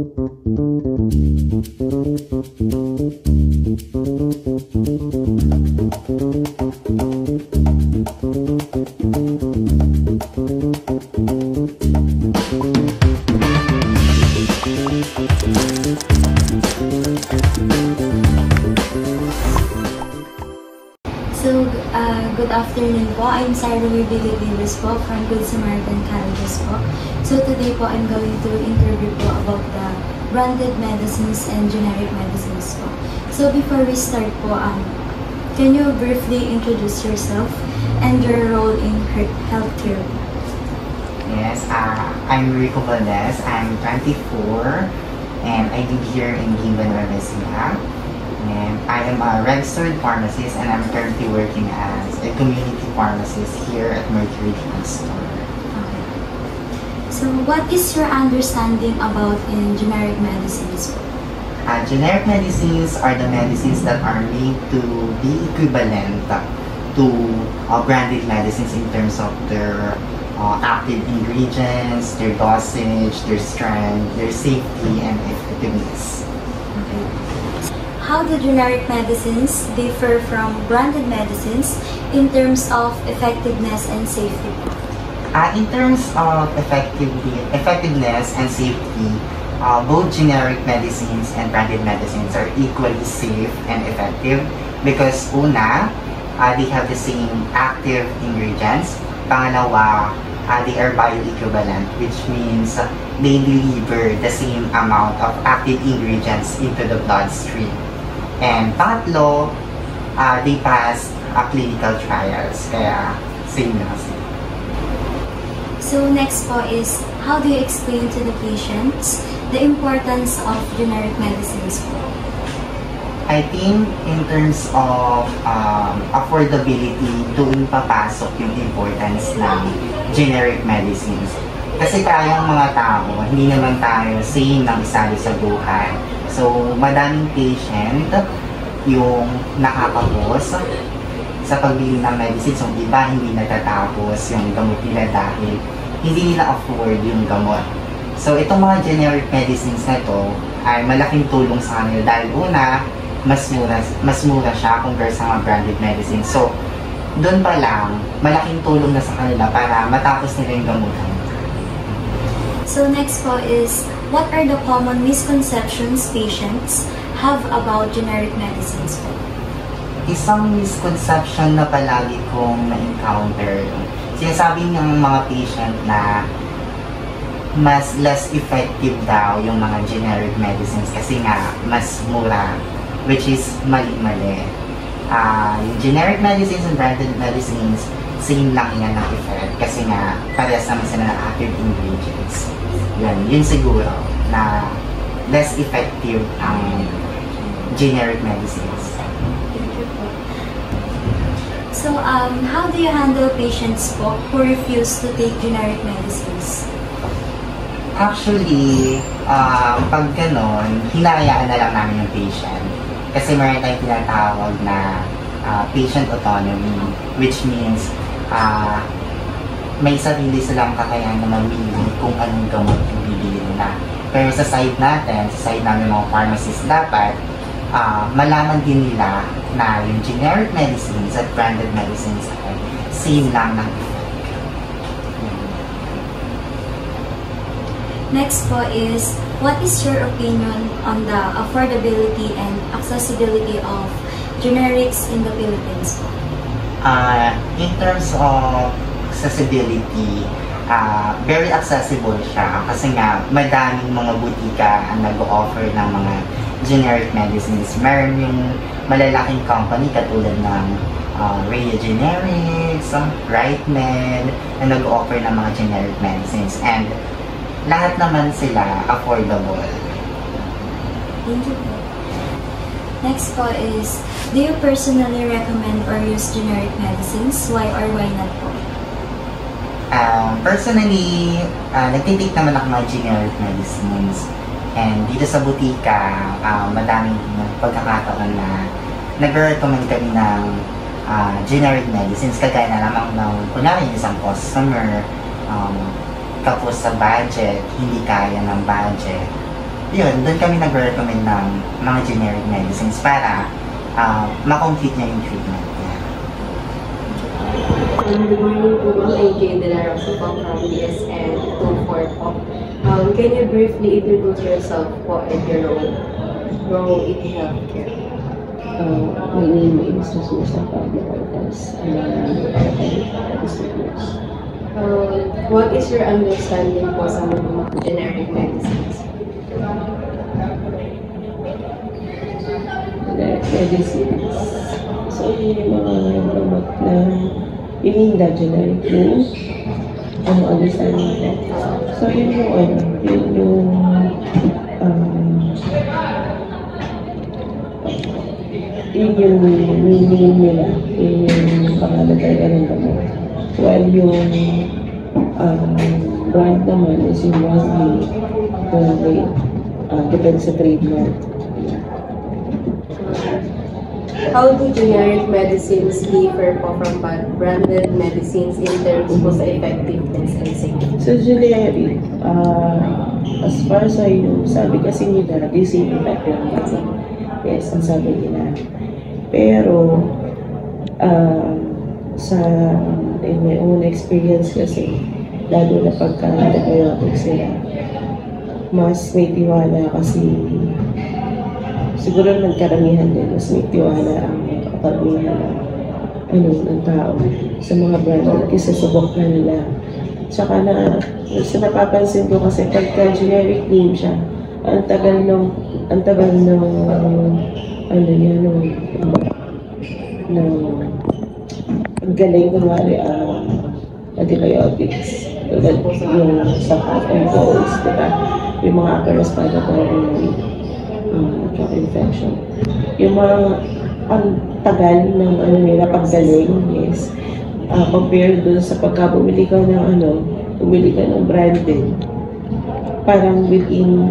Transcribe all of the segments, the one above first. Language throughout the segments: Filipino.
Good afternoon po. I'm Sarah Villavivas po from Good Samaritan Colleges po. So today po, I'm going to interview po about the branded medicines and generic medicines po. So before we start po, can you briefly introduce yourself and your role in healthcare? Yes, I'm Rico Valdez. I'm 24 and I live here in Guimban, Nueva. And I am a registered pharmacist and I'm currently working as a community pharmacist here at Mercury Drugstore. Okay. So what is your understanding about generic medicines? Generic medicines are the medicines that are made to be equivalent to branded medicines in terms of their active ingredients, their dosage, their strength, their safety, and effectiveness. Okay. How do generic medicines differ from branded medicines in terms of effectiveness and safety? In terms of effectiveness and safety, both generic medicines and branded medicines are equally safe and effective because una, they have the same active ingredients. Pangalawa, they are bioequivalent, which means they deliver the same amount of active ingredients into the bloodstream. And pangatlo, they pass clinical trials, kaya same lang sila. So next po is, how do you explain to the patients the importance of generic medicines po? I think in terms of affordability, doon papasok yung importance ng generic medicines. Kasi tayong mga tao, hindi naman tayo same ng isali sa buhay. So, madaming patient yung nakakapos sa pagbili ng medicines. So, iba hindi natatapos yung gamot nila dahil hindi nila afford yung gamot. So, itong mga generic medicines na to ay malaking tulong sa kanila dahil una, mas mura siya compare sa mga branded medicines. So, doon pa lang, malaking tulong na sa kanila para matapos nila yung gamutan. So next po is, what are the common misconceptions patients have about generic medicines po? Isang misconception na palagi kong na-encounter, sinasabi ng mga patient na mas less effective daw yung mga generic medicines kasi nga mas mura, which is mali-mali. Yung generic medicines and branded medicines, same lang yan ang effect kasi nga parehas naman sila ng active ingredients. Yun siguro na less effective ang generic medicines. So, how do you handle patients po who refuse to take generic medicines? Actually, pag ganon, hinahayaan na lang namin yung patient. Kasi meron tayong tinatawag na patient autonomy, which means may sarili silang kakayahan na mamili kung anong gamot yung bibili nila. Pero sa side natin, sa side namin mga pharmacists, dapat malaman din nila na yung generic medicines at branded medicines ay same lang ng effect. Next po is, what is your opinion on the affordability and accessibility of generics in the Philippines? In terms of accessibility, very accessible siya kasi nga madaming mga butika ang nag-offer ng mga generic medicines. Meron yung malalaking company katulad ng Rhea Generics, RightMed, na nag-offer ng mga generic medicines. And lahat naman sila affordable. Thank you po. Next po is, do you personally recommend or use generic medicines? Why or why not po? Personally, nagtitik naman ako mga generic medicines. And dito sa butika, madaming pagkakataon na nag-recommend kami ng generic medicines. Kagaya na lamang ng, kunyari isang customer, tapos sa budget, hindi kaya ng budget. yun, doon kami nag-recommend ng mga generic medicines para ma-complete niya yung treatment niya. Good morning po, I'm Jane De La Rosa po from BSN 24 po. Can you briefly introduce yourself po and your role in healthcare? My name is Susan Pablo Cortez. I'm a distributor. What is your understanding po sa mga generic medicines? Generic medicines. So, yun yung mga gamot na you mean the generic name? Ano understanding ko? So, yun yung yun yung meaning nila, yun yung pangalagay ng gamot. While yung brand naman is yung brand name, depends sa trademark. How do generic medicines differ po from branded medicines in terms po sa effectiveness and safety? So, generic, as far as I know, sabi kasi nila, the same effect lang kasi. Yes, ang sabi nila. Pero, in my own experience kasi, lalo na pagka antibiotics sila, mas may tiwala kasi, siguro naman karamihan din, mas may tiwala ang karamihan ng tao sa mga brand kasi subok na nila. Tsaka sa napapansin ko kasi pagka generic name siya, ang tagal ng galing kunwari antibiotics. Tulad yung sa cough and colds, diba? Yung mga upper respiratory infection. Yung mga ang tagal ng nila paggaling, yes. Compared dun sa pagka bumili ka ng branded, parang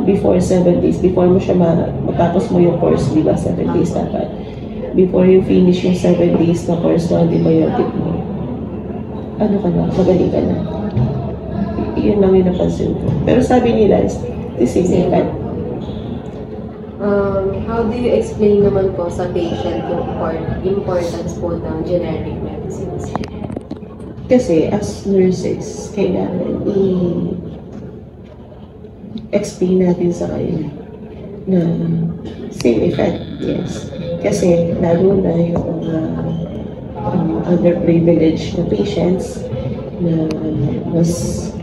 before 7 days, before mo siya matapos mo yung course, di ba, 7 days dapat. Before you finish yung 7 days na course na antibiotic mo, magaling ka na. Yun lang yung napansin ko. Pero sabi nila, this is it. How do you explain naman po sa patient yung importance po ng generic medicines? Kasi as nurses, kailangan explain natin sa kanila na same effect, yes. Kasi lalo na yung underprivileged na patients na mas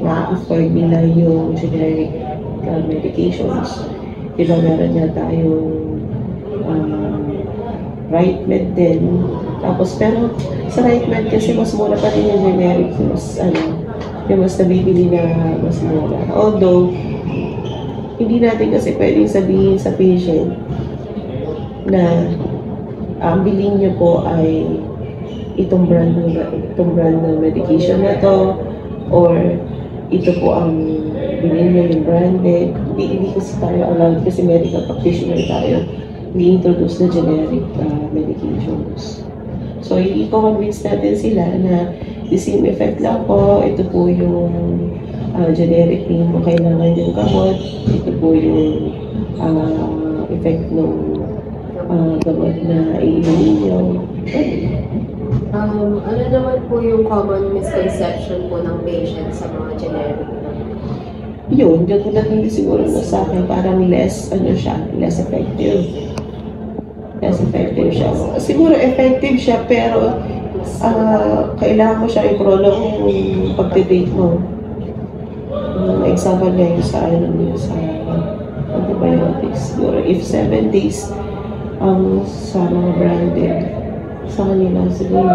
na-afford nila yung generic medications. Diba meron na tayong right med din. Tapos pero sa right med kasi mas mura pa rin yung generic, yung mas nabibili na mas mura. Although, hindi natin kasi pwedeng sabihin sa patient na ang bilhin nyo po ay itong brand ng medication na to or ito po ang bilhin nyo yung branded. Hindi kasi tayo allowed kasi medical practitioner tayo. Ni-introduce na generic medications. So, i-convince natin sila na the same effect lang po. Ito po yung generic name mo kailangan yung gamot. Ito po yung effect ng gamot na iinumin nyo. Ano naman po yung common misconception po ng patient sa mga generic? Yun, katulad hindi siguro na sa akin, parang less effective. Less effective siya. Siguro effective siya, pero kailangan mo siya i-prolong yung pag-take mo. Example nga yung sa antibiotics. Siguro if 7 days sa mga branded, sa kanila siguro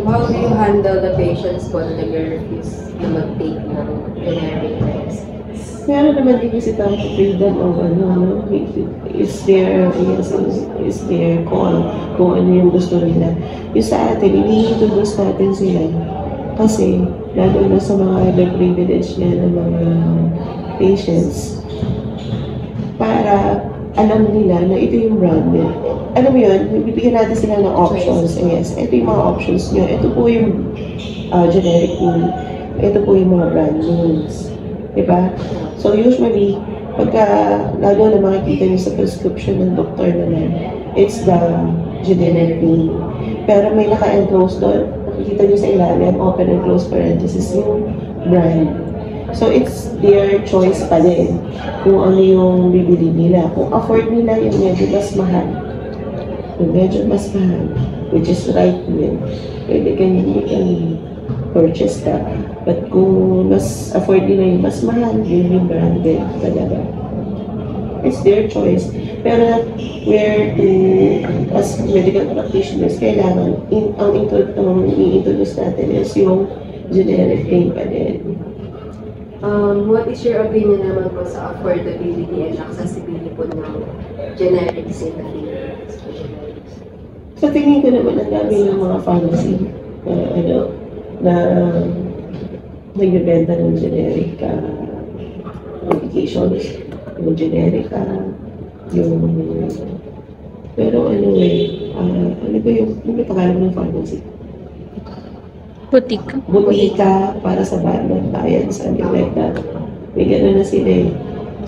how do you handle the patients po na nag-refuse na mag-take ng generic medicines? meron naman din kasi tayo freedom of is their call kung ano yung gusto nila. Yung sa atin, ini-introduce natin sila kasi lalo na sa mga underprivileged na mga patients para alam nila na ito yung branded. Alam mo yun, bibigyan natin sila ng options. Yes, ito yung mga options nyo. Ito po yung generic name. Ito po yung mga brand names. Diba? So usually, pagka lalo na makikita niyo sa prescription ng doktor naman, it's the generic name. Pero may naka-enclose doon, nakikita niyo sa ilalim, open and close parenthesis, yung brand. So it's their choice pa din kung ano yung bibili nila. Kung afford nila yung medyo mas mahal, which is right din, pwede you can purchase that. But kung mas afford nila yung mas mahal, yun yung branded talaga. It's their choice. Pero where to, as medical practitioners, kailangan, ang i-introduce natin is yung generic name pa din. What is your opinion naman po sa affordability and accessibility po ng generic synthetic? Sa tingin ko naman, ang dami ng mga pharmacy na nagbibenta ng generic medications, yung generic pero ano ba yung pangalan ng pharmacy? Butika para sa bayan, something like that. May gano'n na sila eh.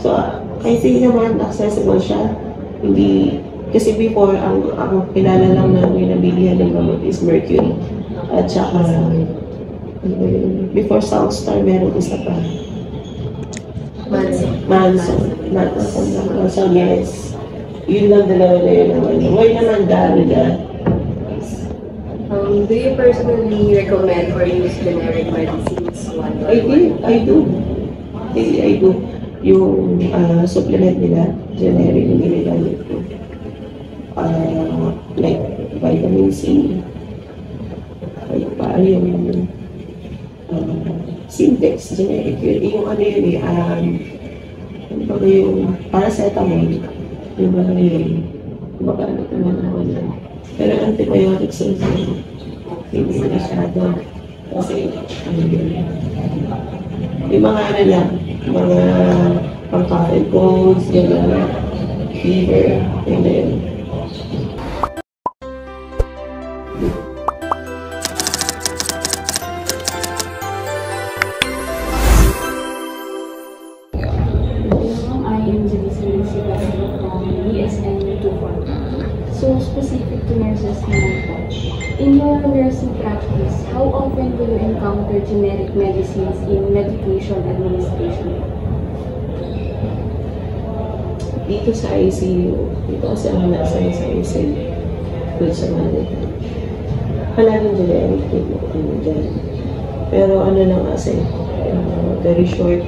So, I think naman accessible siya. Hindi, kasi before, ang kilala lang namin na bilihan ng gamot is Mercury. At saka, before Southstar, meron isa pa. Manson. So, yes. Yun lang dalawa na yun naman. Why naman dami na? Do you personally recommend or use generic medicines? I do. Yung supplement nila, generic yung ginagamit ko. Like vitamin C. Yung Syntex, generic yun. Yung ano yun eh, ano ba yung paracetamol. Yung ba yun? Magkano naman yun. Pero antibiotics also, hindi masyado. Kasi, yung mga ano lang, mga pang-common colds, gano'n, fever, gano'n. So specific to nurses naman po. In your nursing practice, how often do you encounter generic medicines in medication administration? Dito sa ICU, dito kasi ang nasa sa ICU, good sa medical. Palaging generic dito dyan. Pero ano lang kasi, very short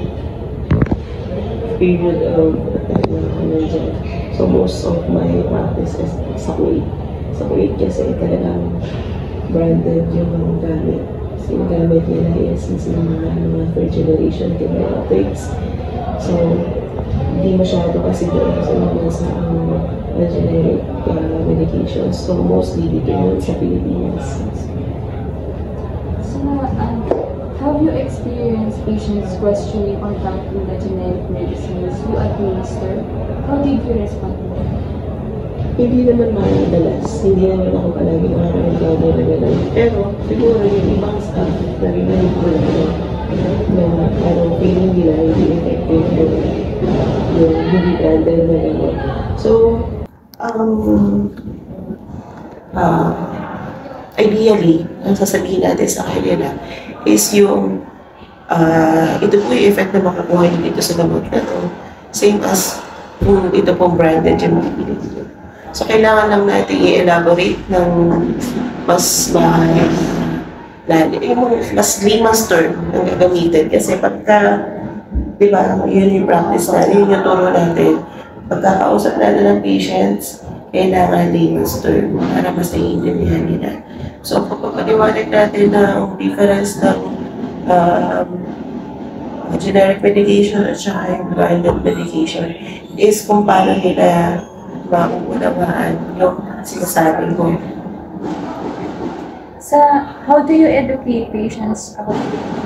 period of time na ano dyan. So most of my practice is sa Kuwait. Sa Kuwait kasi talagang branded yung gamit. So yung gamit nila is mga third generation antibiotics. So hindi masyado kasi doon sa mga sa generic medications. So mostly dito yun sa Pilipinas. So have you experienced patients questioning or doubting the generic medicines you administer? How did you respond? Hindi naman madalas. Hindi naman ako palagi nakakaligaw na gano'n. Pero siguro yung ibang staff, narinig ko na parang feeling nila hindi effective yung hindi branded na gano'n. So, ideally, ang sasabihin natin sa kanila is yung ito po yung effect na makakuha nyo dito sa gamot na to. Same as kung ito pong branded yung mabibili nyo. So, kailangan lang natin i-elaborate ng mas layman's term ang gagamitin. Kasi pagka, di ba, yun yung practice natin, yun yung turo natin. Pagkakausap natin ng patients, kailangan layman's term para mas naiintindihan nila. So, pagpapaliwanag natin ng difference ng generic medication at saka yung branded medication is kung paano nila mauunawaan yung sinasabi ko. How do you educate patients about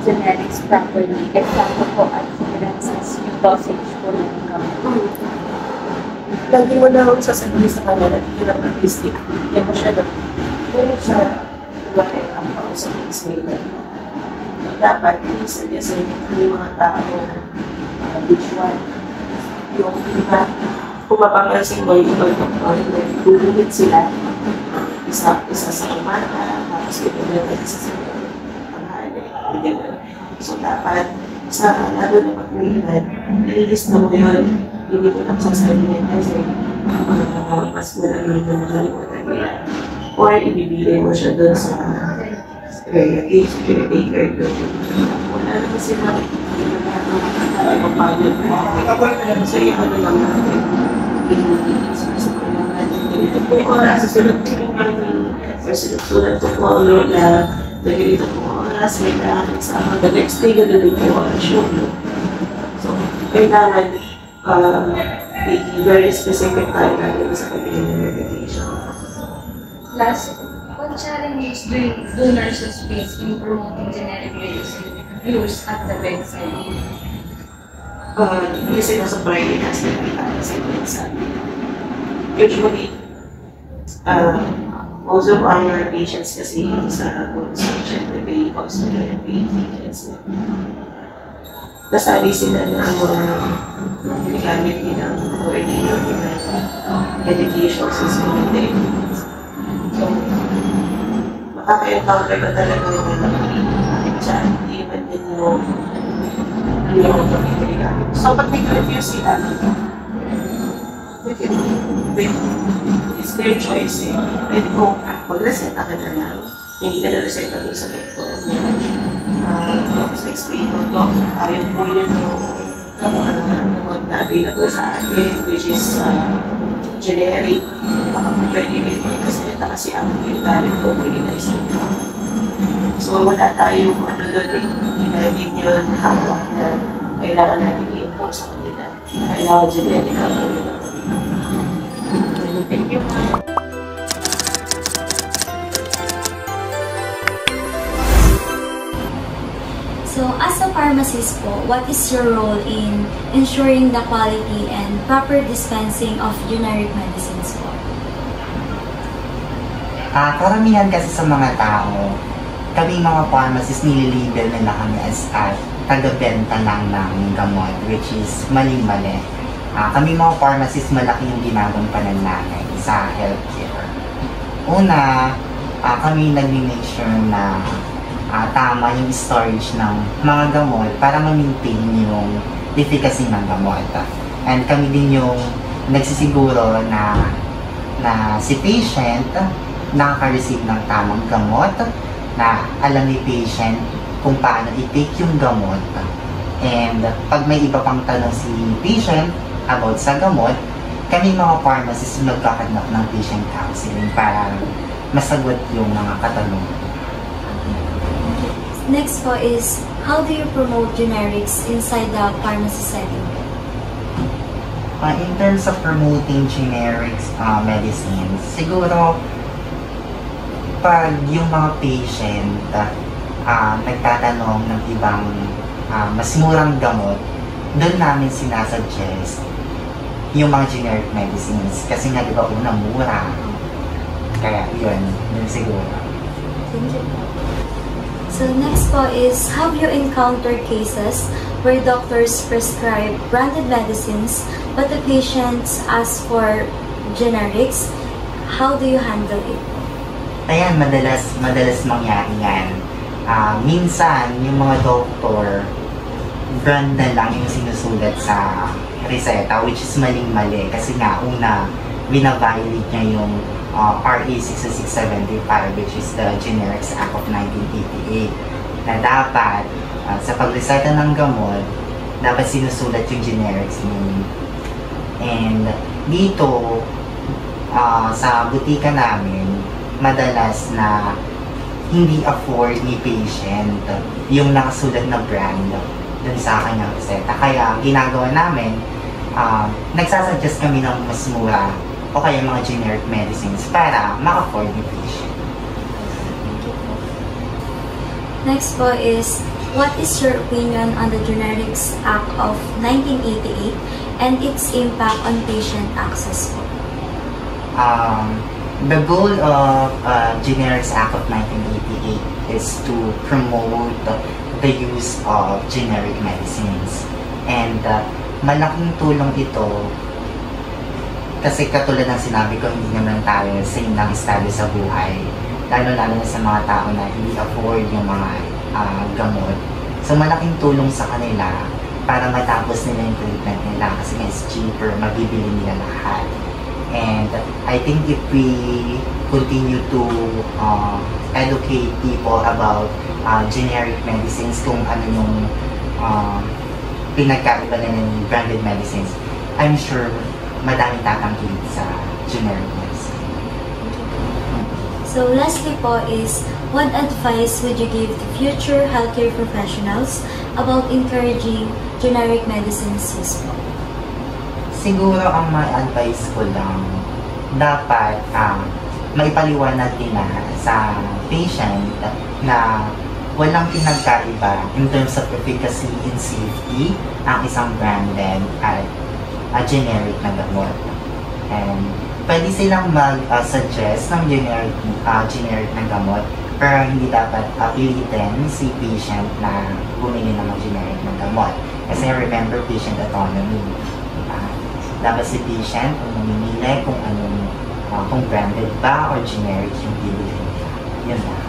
generics properly? Example po, adherences, yung dosage po ng gamot. Lagi mo na akong sasabihin sa kanila, hindi na artistic. Kaya mo siya na, pero siya, ang pausap is made. dapat, minsan kasi yung mga tao, which one, yung iba, kung mapapansin mo yung ibang doktor, nagdudumit sila, isa sa umaga, tapos ito na isa sa tanghali. So dapat, sa lalo na pag-iingat, nililist na mo yun, hindi ko lang sasabihin kasi mas maraming na nakalimutan nila. Or ibibigay mo siya doon sa relatives, caretaker doon. Wala naman sila, hindi na mapagod. So yung ano lang natin, sa ganito po oras, susunod po namin, or susunod po na ganito po oras, may daan sa the next day, ganito po oras yun. So, kailangan be very specific tayo natin sa pagiging medication. Last, what challenges do nurses face in promoting generic medicine use at the bedside? Kasi nasa Friday kasi sa minsan. Usually, most of our patients kasi sa consumption, they hospital patients. Nasabi sila na gamit nilang already yung medications is limited. So, makaka-encounter ka talaga yung dyan, even din yung pag-ibig. So, pag nag-refuse sila, it's their choice eh. Pwede kung mag-reseta ka na lang, hindi ka na-reseta doon sa doktor. Tapos explain mo, doktor, ayaw po yun yung na available sa atin, which is generic. Baka po pwede rin kasi ito kasi ang galing ko pwede na isang. So wala tayong ano doon, hindi yun hawak na kailangan natin i-impose sa kanila. Kailangan generic ang thank you. So, as a pharmacist po, what is your role in ensuring the quality and proper dispensing of generic medicines po? Karamihan kasi sa mga tao, kami mga pharmacist, nililabel nila kami as taga-benta lang ng gamot, which is mali-mali. Kami mga pharmacist, malaki yung ginagampanan namin sa healthcare. Una, kami nag-make sure na tama yung storage ng mga gamot para ma-maintain yung efficacy ng gamot. And kami din yung nagsisiguro na si patient nakaka-receive ng tamang gamot, na alam ni patient kung paano i-take yung gamot. And pag may iba pang tanong si patient about sa gamot, kami mga pharmacists nagkakanap ng patient counseling para masagot yung mga katanungan. Next po is, how do you promote generics inside the pharmacy setting? In terms of promoting generics medicines, siguro pag yung mga patient nagtatanong ng ibang mas murang gamot, doon namin sinasuggest yung mga generic medicines. Kasi nga diba una mura. Kaya yun siguro. Thank you. So next po is, have you encountered cases where doctors prescribe branded medicines but the patients ask for generics? How do you handle it? Ayan, madalas mangyari yan. Minsan, yung mga doktor, brand na lang yung sinusulat sa reseta, which is maling-mali. Kasi nga, una, binaviolate niya yung RA 6675, which is the Generics Act of 1988, na dapat sa pagreseta ng gamot, dapat sinusulat yung generics name. And dito, sa butika namin, madalas na hindi afford ni patient yung nakasulat na brand dun sa kanyang reseta. Kaya ginagawa namin, nagsasuggest kami ng mas mura o kaya mga generic medicines para ma-afford ni patient. Next po is, what is your opinion on the Generics Act of 1988 and its impact on patient access po? The goal of Generics Act of 1988 is to promote the use of generic medicines. And malaking tulong ito kasi katulad ng sinabi ko, hindi naman tayo same ng estado sa buhay. Lalo-lalo na sa mga tao na hindi afford yung mga gamot. So malaking tulong sa kanila para matapos nila yung treatment nila kasi it's cheaper, mabibili nila lahat. And I think if we continue to educate people about generic medicines, kung ano yung pinagkaiba na ng branded medicines, I'm sure madaming tatangkid sa generic medicine. So lastly po is, what advice would you give to future healthcare professionals about encouraging generic medicines use po? Siguro ang ma-advise ko lang, dapat maipaliwanag din na sa patient na walang pinagkaiba in terms of efficacy and safety ang isang branded at generic na gamot. And pwede silang mag-suggest ng generic na gamot, pero hindi dapat pilitin si patient na bumili ng generic na gamot. Kasi remember, patient autonomy. Dapat si patient kung mamimili kung anong kung branded ba or generic yung bibili nila. Yun lang.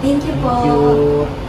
Thank you po. Thank you.